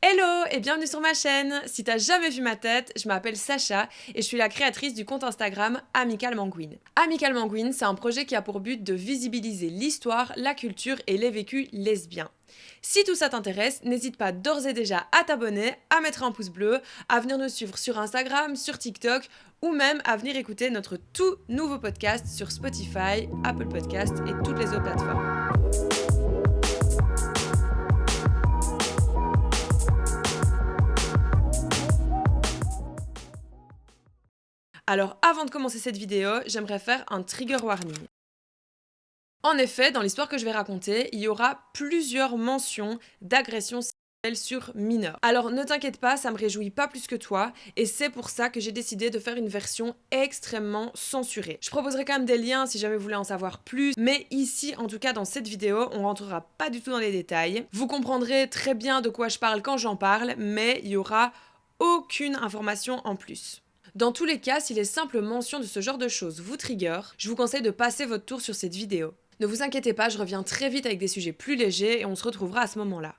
Hello et bienvenue sur ma chaîne. Si t'as jamais vu ma tête, je m'appelle Sacha et je suis la créatrice du compte Instagram Amical Manguine. Amical Manguine, c'est un projet qui a pour but de visibiliser l'histoire, la culture et les vécus lesbiens. Si tout ça t'intéresse, n'hésite pas d'ores et déjà à t'abonner, à mettre un pouce bleu, à venir nous suivre sur Instagram, sur TikTok ou même à venir écouter notre tout nouveau podcast sur Spotify, Apple Podcasts et toutes les autres plateformes. Alors avant de commencer cette vidéo, j'aimerais faire un trigger warning. En effet, dans l'histoire que je vais raconter, il y aura plusieurs mentions d'agressions sexuelles sur mineurs. Alors ne t'inquiète pas, ça me réjouit pas plus que toi, et c'est pour ça que j'ai décidé de faire une version extrêmement censurée. Je proposerai quand même des liens si jamais vous voulez en savoir plus, mais ici, en tout cas dans cette vidéo, on rentrera pas du tout dans les détails. Vous comprendrez très bien de quoi je parle quand j'en parle, mais il y aura aucune information en plus. Dans tous les cas, si les simples mentions de ce genre de choses vous trigger, je vous conseille de passer votre tour sur cette vidéo. Ne vous inquiétez pas, je reviens très vite avec des sujets plus légers et on se retrouvera à ce moment-là.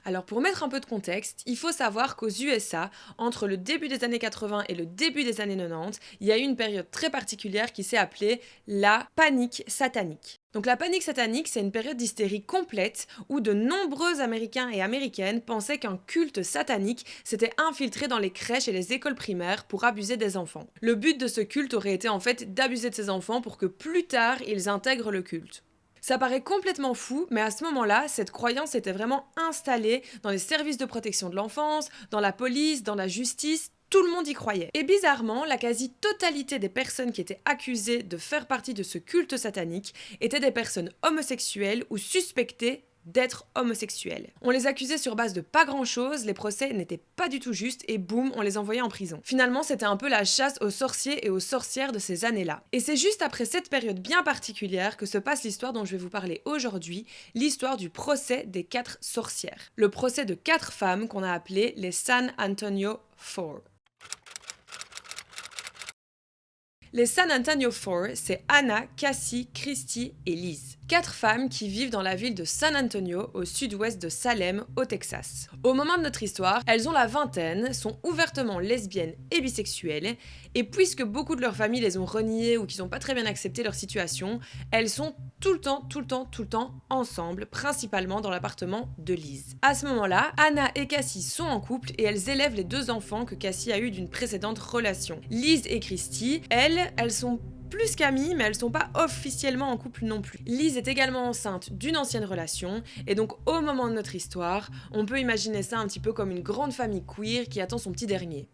Alors pour mettre un peu de contexte, il faut savoir qu'aux USA, entre le début des années 80 et le début des années 90, il y a eu une période très particulière qui s'est appelée la panique satanique. Donc la panique satanique, c'est une période d'hystérie complète où de nombreux Américains et Américaines pensaient qu'un culte satanique s'était infiltré dans les crèches et les écoles primaires pour abuser des enfants. Le but de ce culte aurait été en fait d'abuser de ces enfants pour que plus tard ils intègrent le culte. Ça paraît complètement fou, mais à ce moment-là, cette croyance était vraiment installée dans les services de protection de l'enfance, dans la police, dans la justice. Tout le monde y croyait. Et bizarrement, la quasi-totalité des personnes qui étaient accusées de faire partie de ce culte satanique étaient des personnes homosexuelles ou suspectées d'être homosexuels. On les accusait sur base de pas grand chose, les procès n'étaient pas du tout justes et boum, on les envoyait en prison. Finalement, c'était un peu la chasse aux sorciers et aux sorcières de ces années-là. Et c'est juste après cette période bien particulière que se passe l'histoire dont je vais vous parler aujourd'hui, l'histoire du procès des 4 sorcières. Le procès de 4 femmes qu'on a appelées les San Antonio Four. Les San Antonio Four, c'est Anna, Cassie, Christy et Liz. 4 femmes qui vivent dans la ville de San Antonio, au sud-ouest de Salem, au Texas. Au moment de notre histoire, elles ont la vingtaine, sont ouvertement lesbiennes et bisexuelles, et puisque beaucoup de leurs familles les ont reniées ou qu'ils n'ont pas très bien accepté leur situation, elles sont tout le temps ensemble, principalement dans l'appartement de Liz. À ce moment-là, Anna et Cassie sont en couple et elles élèvent les 2 enfants que Cassie a eu d'une précédente relation. Liz et Christy, elles sont plus qu'amies, mais elles sont pas officiellement en couple non plus. Liz est également enceinte d'une ancienne relation, et donc au moment de notre histoire, on peut imaginer ça un petit peu comme une grande famille queer qui attend son petit dernier.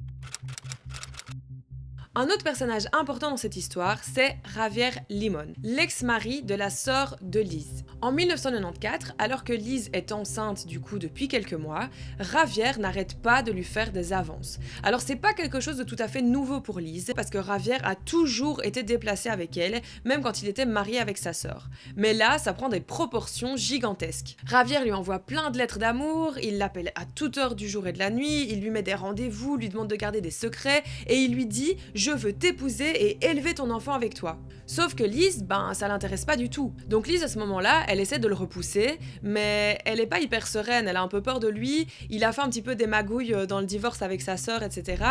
Un autre personnage important dans cette histoire, c'est Javier Limón, l'ex-mari de la sœur de Liz. En 1994, alors que Liz est enceinte du coup depuis quelques mois, Javier n'arrête pas de lui faire des avances. Alors c'est pas quelque chose de tout à fait nouveau pour Liz, parce que Javier a toujours été déplacé avec elle, même quand il était marié avec sa sœur. Mais là, ça prend des proportions gigantesques. Javier lui envoie plein de lettres d'amour, il l'appelle à toute heure du jour et de la nuit, il lui met des rendez-vous, lui demande de garder des secrets, et il lui dit « Je veux t'épouser et élever ton enfant avec toi ». Sauf que Liz, ça l'intéresse pas du tout. Donc Liz, à ce moment-là, elle essaie de le repousser, mais elle est pas hyper sereine, elle a un peu peur de lui, il a fait un petit peu des magouilles dans le divorce avec sa sœur, etc.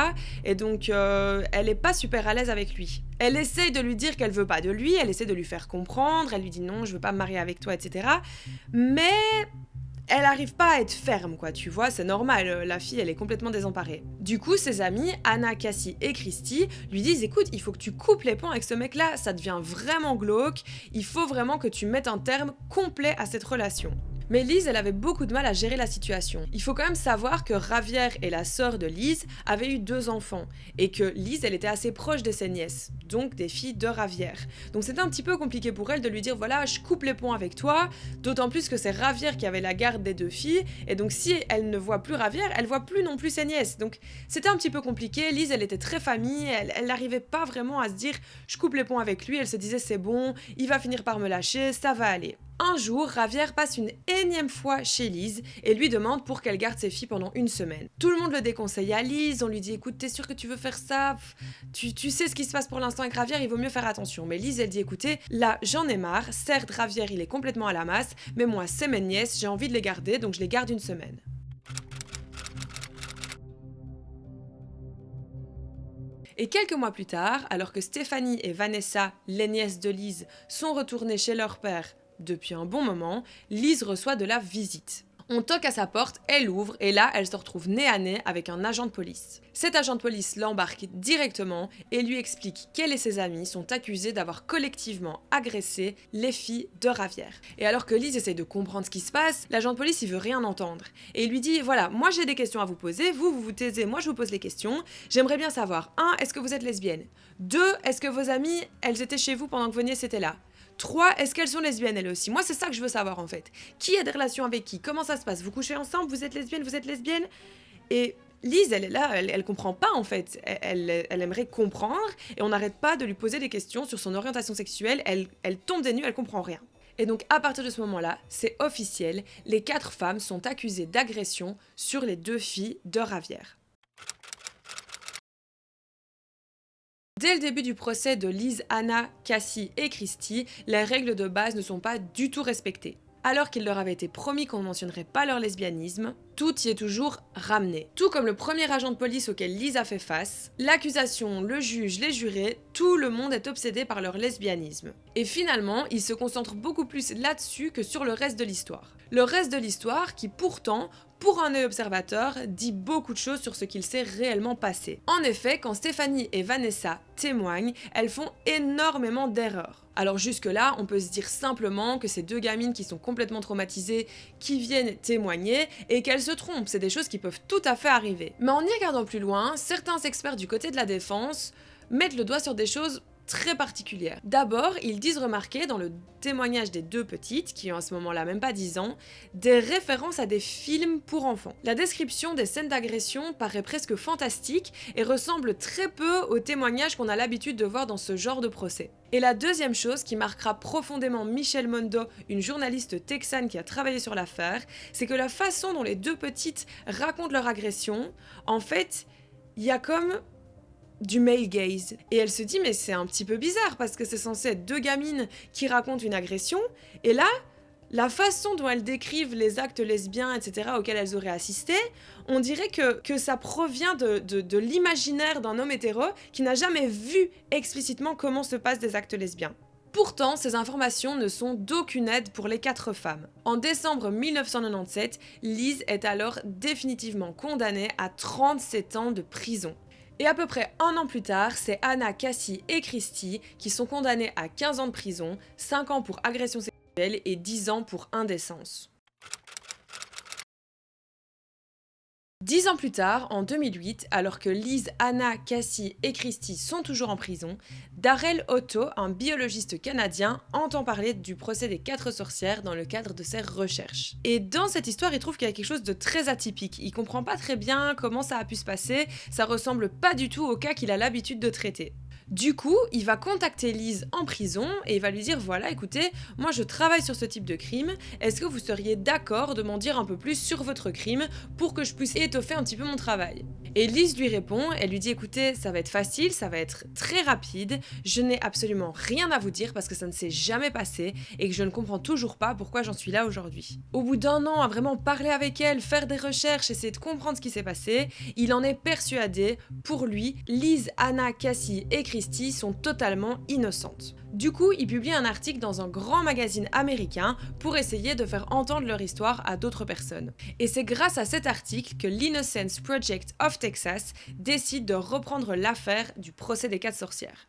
Et donc, elle est pas super à l'aise avec lui. Elle essaye de lui dire qu'elle veut pas de lui, elle essaie de lui faire comprendre, elle lui dit non, je veux pas me marier avec toi, etc. Mais elle arrive pas à être ferme, quoi, tu vois, c'est normal, la fille, elle est complètement désemparée. Du coup, ses amis, Anna, Cassie et Christy, lui disent « Écoute, il faut que tu coupes les ponts avec ce mec-là, ça devient vraiment glauque, il faut vraiment que tu mettes un terme complet à cette relation. » Mais Liz, elle avait beaucoup de mal à gérer la situation. Il faut quand même savoir que Javier et la sœur de Liz avaient eu 2 enfants, et que Liz, elle était assez proche de ses nièces, donc des filles de Javier. Donc c'était un petit peu compliqué pour elle de lui dire voilà, je coupe les ponts avec toi, d'autant plus que c'est Javier qui avait la garde des 2 filles, et donc si elle ne voit plus Javier, elle voit plus non plus ses nièces. Donc c'était un petit peu compliqué, Liz, elle était très famille, elle n'arrivait pas vraiment à se dire je coupe les ponts avec lui, elle se disait c'est bon, il va finir par me lâcher, ça va aller. Un jour, Ravière passe une énième fois chez Lise et lui demande pour qu'elle garde ses filles pendant une semaine. Tout le monde le déconseille à Lise, on lui dit écoute, t'es sûr que tu veux faire ça? Tu sais ce qui se passe pour l'instant avec Ravière, il vaut mieux faire attention. Mais Lise, elle dit écoutez, là j'en ai marre, certes Ravière il est complètement à la masse, mais moi c'est mes nièces, j'ai envie de les garder donc je les garde une semaine. Et quelques mois plus tard, alors que Stéphanie et Vanessa, les nièces de Lise, sont retournées chez leur père depuis un bon moment, Lise reçoit de la visite. On toque à sa porte, elle ouvre et là, elle se retrouve nez à nez avec un agent de police. Cet agent de police l'embarque directement et lui explique qu'elle et ses amis sont accusés d'avoir collectivement agressé les filles de Ravière. Et alors que Lise essaie de comprendre ce qui se passe, l'agent de police il veut rien entendre. Et il lui dit voilà, moi j'ai des questions à vous poser, vous vous taisez, moi je vous pose les questions. J'aimerais bien savoir 1. Est-ce que vous êtes lesbienne? 2. Est-ce que vos amies, elles étaient chez vous pendant que vos nièces étaient là? 3. Est-ce qu'elles sont lesbiennes elles aussi? Moi c'est ça que je veux savoir en fait. Qui a des relations avec qui? Comment ça se passe? Vous couchez ensemble? Vous êtes lesbienne? Et Lise, elle est là, elle comprend pas en fait. Elle aimerait comprendre et on n'arrête pas de lui poser des questions sur son orientation sexuelle. Elle tombe des nues, elle comprend rien. Et donc à partir de ce moment-là, c'est officiel, les 4 femmes sont accusées d'agression sur les 2 filles de Ravière. Dès le début du procès de Lise, Anna, Cassie et Christy, les règles de base ne sont pas du tout respectées. Alors qu'il leur avait été promis qu'on ne mentionnerait pas leur lesbianisme, tout y est toujours ramené. Tout comme le premier agent de police auquel Lise a fait face, l'accusation, le juge, les jurés, tout le monde est obsédé par leur lesbianisme. Et finalement, ils se concentrent beaucoup plus là-dessus que sur le reste de l'histoire. Le reste de l'histoire qui pourtant, pour un œil observateur, dit beaucoup de choses sur ce qu'il s'est réellement passé. En effet, quand Stéphanie et Vanessa témoignent, elles font énormément d'erreurs. Alors jusque-là, on peut se dire simplement que ces 2 gamines qui sont complètement traumatisées, qui viennent témoigner, et qu'elles se trompent, c'est des choses qui peuvent tout à fait arriver. Mais en y regardant plus loin, certains experts du côté de la défense mettent le doigt sur des choses très particulières. D'abord, ils disent remarquer dans le témoignage des 2 petites, qui ont à ce moment-là même pas 10 ans, des références à des films pour enfants. La description des scènes d'agression paraît presque fantastique et ressemble très peu aux témoignages qu'on a l'habitude de voir dans ce genre de procès. Et la deuxième chose qui marquera profondément Michelle Mondo, une journaliste texane qui a travaillé sur l'affaire, c'est que la façon dont les 2 petites racontent leur agression, en fait, il y a comme du male gaze. Et elle se dit mais c'est un petit peu bizarre parce que c'est censé être 2 gamines qui racontent une agression et là, la façon dont elles décrivent les actes lesbiens, etc. auxquels elles auraient assisté, on dirait que ça provient de l'imaginaire d'un homme hétéro qui n'a jamais vu explicitement comment se passent des actes lesbiens. Pourtant, ces informations ne sont d'aucune aide pour les 4 femmes. En décembre 1997, Lise est alors définitivement condamnée à 37 ans de prison. Et à peu près 1 an plus tard, c'est Anna, Cassie et Christy qui sont condamnées à 15 ans de prison, 5 ans pour agression sexuelle et 10 ans pour indécence. 10 ans plus tard, en 2008, alors que Lise, Anna, Cassie et Christy sont toujours en prison, Darrell Otto, un biologiste canadien, entend parler du procès des 4 sorcières dans le cadre de ses recherches. Et dans cette histoire, il trouve qu'il y a quelque chose de très atypique. Il comprend pas très bien comment ça a pu se passer, ça ressemble pas du tout au cas qu'il a l'habitude de traiter. Du coup, il va contacter Lise en prison et il va lui dire voilà, écoutez, moi je travaille sur ce type de crime, est-ce que vous seriez d'accord de m'en dire un peu plus sur votre crime pour que je puisse étoffer un petit peu mon travail? Et Lise lui répond, elle lui dit écoutez, ça va être facile, ça va être très rapide, je n'ai absolument rien à vous dire parce que ça ne s'est jamais passé et que je ne comprends toujours pas pourquoi j'en suis là aujourd'hui. Au bout d'1 an à vraiment parler avec elle, faire des recherches, essayer de comprendre ce qui s'est passé, il en est persuadé, pour lui, Lise, Anna, Cassie et Christy sont totalement innocentes. Du coup, il publie un article dans un grand magazine américain pour essayer de faire entendre leur histoire à d'autres personnes. Et c'est grâce à cet article que l'Innocence Project of Texas décide de reprendre l'affaire du procès des 4 sorcières.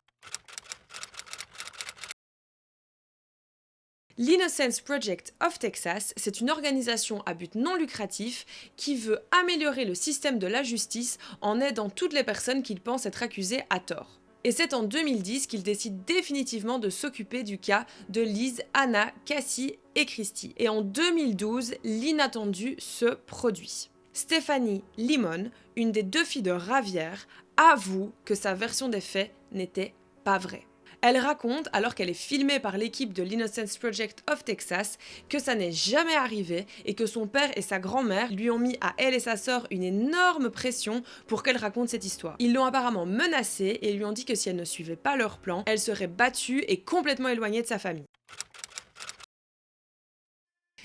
L'Innocence Project of Texas, c'est une organisation à but non lucratif qui veut améliorer le système de la justice en aidant toutes les personnes qu'ils pensent être accusées à tort. Et c'est en 2010 qu'ils décident définitivement de s'occuper du cas de Lise, Anna, Cassie et Christy. Et en 2012, l'inattendu se produit. Stéphanie Limon, une des 2 filles de Ravière, avoue que sa version des faits n'était pas vraie. Elle raconte, alors qu'elle est filmée par l'équipe de l'Innocence Project of Texas, que ça n'est jamais arrivé et que son père et sa grand-mère lui ont mis à elle et sa sœur une énorme pression pour qu'elle raconte cette histoire. Ils l'ont apparemment menacée et lui ont dit que si elle ne suivait pas leur plan, elle serait battue et complètement éloignée de sa famille.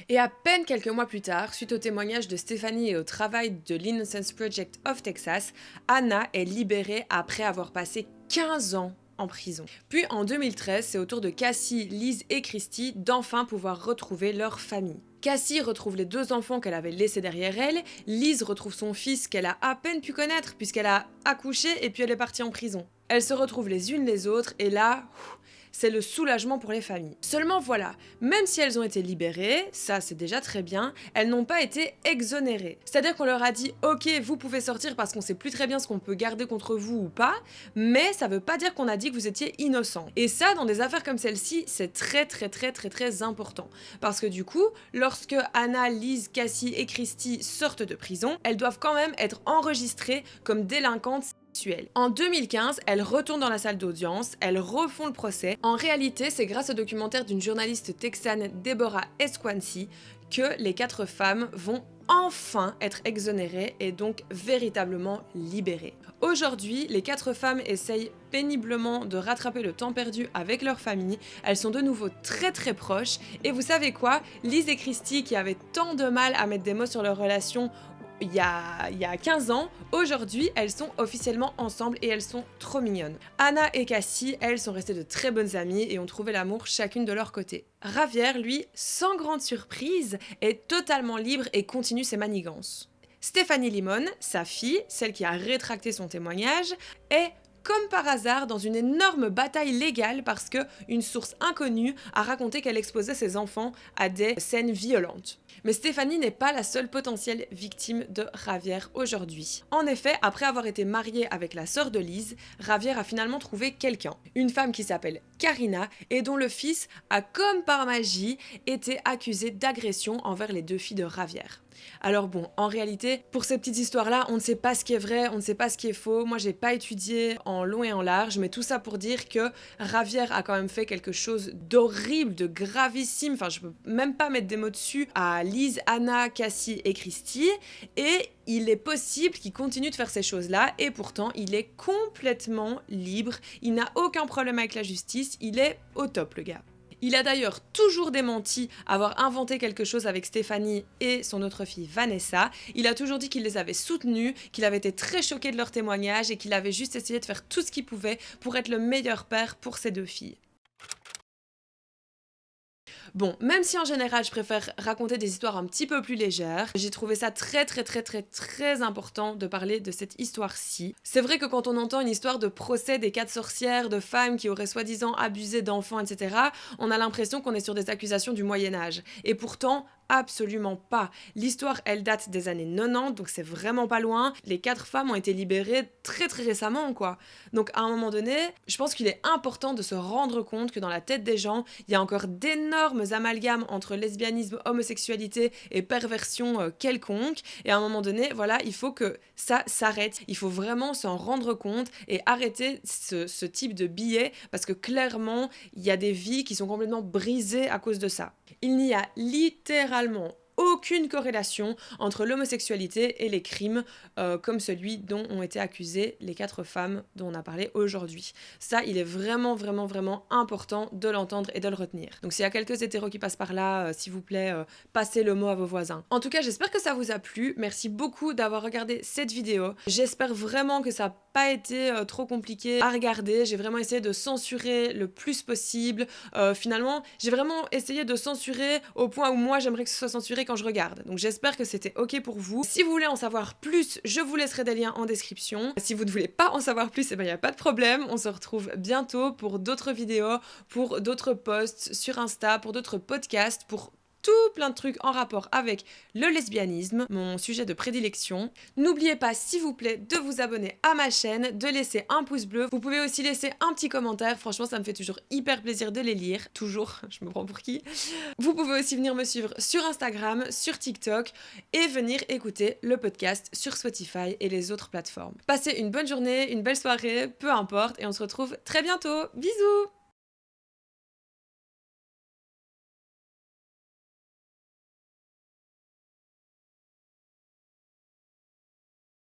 Et à peine quelques mois plus tard, suite au témoignage de Stephanie et au travail de l'Innocence Project of Texas, Anna est libérée après avoir passé 15 ans en prison. Puis en 2013, c'est au tour de Cassie, Liz et Christy d'enfin pouvoir retrouver leur famille. Cassie retrouve les 2 enfants qu'elle avait laissés derrière elle, Liz retrouve son fils qu'elle a à peine pu connaître puisqu'elle a accouché et puis elle est partie en prison. Elles se retrouvent les unes les autres et là, c'est le soulagement pour les familles. Seulement voilà, même si elles ont été libérées, ça c'est déjà très bien, elles n'ont pas été exonérées. C'est-à-dire qu'on leur a dit ok, vous pouvez sortir parce qu'on sait plus très bien ce qu'on peut garder contre vous ou pas, mais ça veut pas dire qu'on a dit que vous étiez innocent. Et ça, dans des affaires comme celle-ci, c'est très important. Parce que du coup, lorsque Anna, Liz, Cassie et Christy sortent de prison, elles doivent quand même être enregistrées comme délinquantes. En 2015, elles retournent dans la salle d'audience, elles refont le procès. En réalité, c'est grâce au documentaire d'une journaliste texane, Deborah Esquancy, que les 4 femmes vont enfin être exonérées et donc véritablement libérées. Aujourd'hui, les 4 femmes essayent péniblement de rattraper le temps perdu avec leur famille. Elles sont de nouveau très proches. Et vous savez quoi? Liz et Christy, qui avaient tant de mal à mettre des mots sur leur relation il y a 15 ans, aujourd'hui, elles sont officiellement ensemble et elles sont trop mignonnes. Anna et Cassie, elles, sont restées de très bonnes amies et ont trouvé l'amour chacune de leur côté. Javier, lui, sans grande surprise, est totalement libre et continue ses manigances. Stephanie Limon, sa fille, celle qui a rétracté son témoignage, est comme par hasard dans une énorme bataille légale parce que une source inconnue a raconté qu'elle exposait ses enfants à des scènes violentes. Mais Stephanie n'est pas la seule potentielle victime de Javier aujourd'hui. En effet, après avoir été mariée avec la sœur de Liz, Javier a finalement trouvé quelqu'un. Une femme qui s'appelle Karina et dont le fils a, comme par magie, été accusé d'agression envers les 2 filles de Javier. Alors bon, en réalité, pour ces petites histoires-là, on ne sait pas ce qui est vrai, on ne sait pas ce qui est faux. Moi, j'ai pas étudié en long et en large, mais tout ça pour dire que Javier a quand même fait quelque chose d'horrible, de gravissime. Enfin, je peux même pas mettre des mots dessus à Liz, Anna, Cassie et Christy. Et il est possible qu'il continue de faire ces choses-là, et pourtant, il est complètement libre. Il n'a aucun problème avec la justice. Il est au top, le gars. Il a d'ailleurs toujours démenti avoir inventé quelque chose avec Stephanie et son autre fille Vanessa. Il a toujours dit qu'il les avait soutenus, qu'il avait été très choqué de leur témoignage et qu'il avait juste essayé de faire tout ce qu'il pouvait pour être le meilleur père pour ses 2 filles. Bon, même si en général je préfère raconter des histoires un petit peu plus légères, j'ai trouvé ça très important de parler de cette histoire-ci. C'est vrai que quand on entend une histoire de procès des 4 sorcières, de femmes qui auraient soi-disant abusé d'enfants, etc., on a l'impression qu'on est sur des accusations du Moyen-Âge. Et pourtant, absolument pas. L'histoire, elle date des années 90, donc c'est vraiment pas loin. Les 4 femmes ont été libérées très récemment, quoi. Donc à un moment donné, je pense qu'il est important de se rendre compte que dans la tête des gens, il y a encore d'énormes amalgames entre lesbianisme, homosexualité et perversion quelconque. Et à un moment donné, voilà, il faut que ça s'arrête. Il faut vraiment s'en rendre compte et arrêter ce type de biais, parce que clairement, il y a des vies qui sont complètement brisées à cause de ça. Il n'y a littéralement aucune corrélation entre l'homosexualité et les crimes comme celui dont ont été accusées les 4 femmes dont on a parlé aujourd'hui. Ça, il est vraiment important de l'entendre et de le retenir. Donc s'il y a quelques hétéros qui passent par là, s'il vous plaît, passez le mot à vos voisins. En tout cas, j'espère que ça vous a plu. Merci beaucoup d'avoir regardé cette vidéo. J'espère vraiment que ça n'a pas été trop compliqué à regarder. J'ai vraiment essayé de censurer le plus possible. Finalement, j'ai vraiment essayé de censurer au point où moi, j'aimerais que ce soit censuré quand je regarde. Donc j'espère que c'était ok pour vous. Si vous voulez en savoir plus, je vous laisserai des liens en description. Si vous ne voulez pas en savoir plus, eh ben, y a pas de problème. On se retrouve bientôt pour d'autres vidéos, pour d'autres posts sur Insta, pour d'autres podcasts, pour tout plein de trucs en rapport avec le lesbianisme, mon sujet de prédilection. N'oubliez pas, s'il vous plaît, de vous abonner à ma chaîne, de laisser un pouce bleu. Vous pouvez aussi laisser un petit commentaire. Franchement, ça me fait toujours hyper plaisir de les lire. Toujours, je me prends pour qui. Vous pouvez aussi venir me suivre sur Instagram, sur TikTok et venir écouter le podcast sur Spotify et les autres plateformes. Passez une bonne journée, une belle soirée, peu importe, et on se retrouve très bientôt. Bisous!